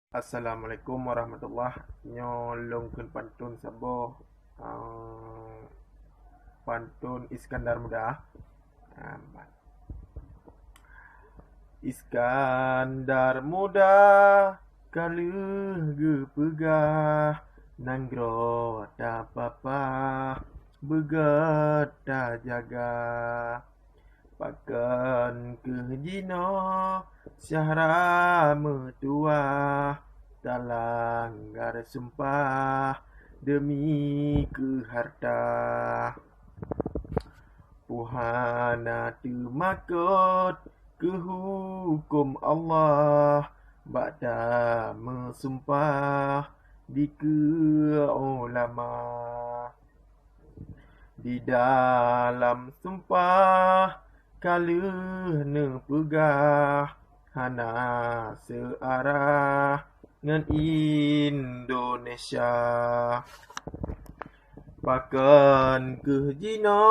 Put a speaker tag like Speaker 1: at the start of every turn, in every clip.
Speaker 1: Assalamualaikum warahmatullahi nyolongkeun pantun saboh pantun Iskandar Muda. Iskandar Muda kaleuh geupegah nanggro da papah beuget da jaga pakeun keuh jino syahra metuah talanggar sumpah demi ke harta puhana teu makot ke hukum Allah ba'da mesumpah di ke ulama di dalam sumpah kaleuh neupegah hana searah ngan Indonesia pakeun keuh jino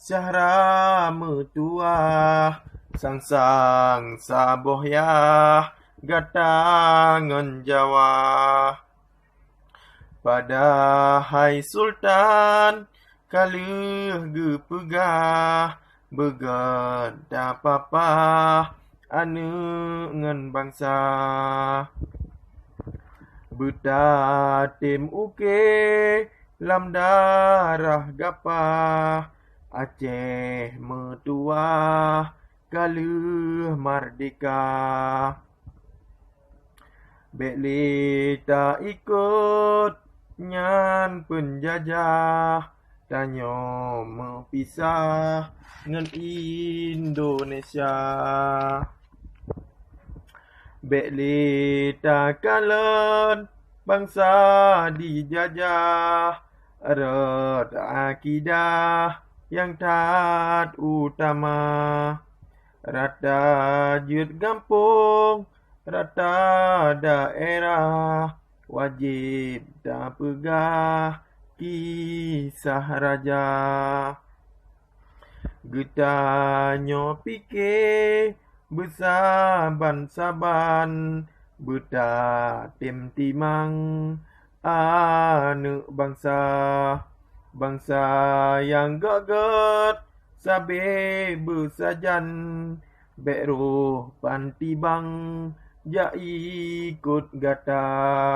Speaker 1: syahra metuah sang-sang sabohyah gatangan Jawa pada hai Sultan kaleuh geupegah beuget da papah anu ngan bangsa beuta tim uke lam darah gapah Aceh metuah kaleuh mardeka beli tak ikut nyan penjajah tanyo mepisah ngan Indonesia beli tak kalen bangsa dijajah erat akidah yang taat utama rata jut gampung rata daerah wajib tak pegah kisah raja getanyo pike besaban-saban beuta tim timang anu bangsa yang gaget sabe besajan beruh pantibang ja ikut gata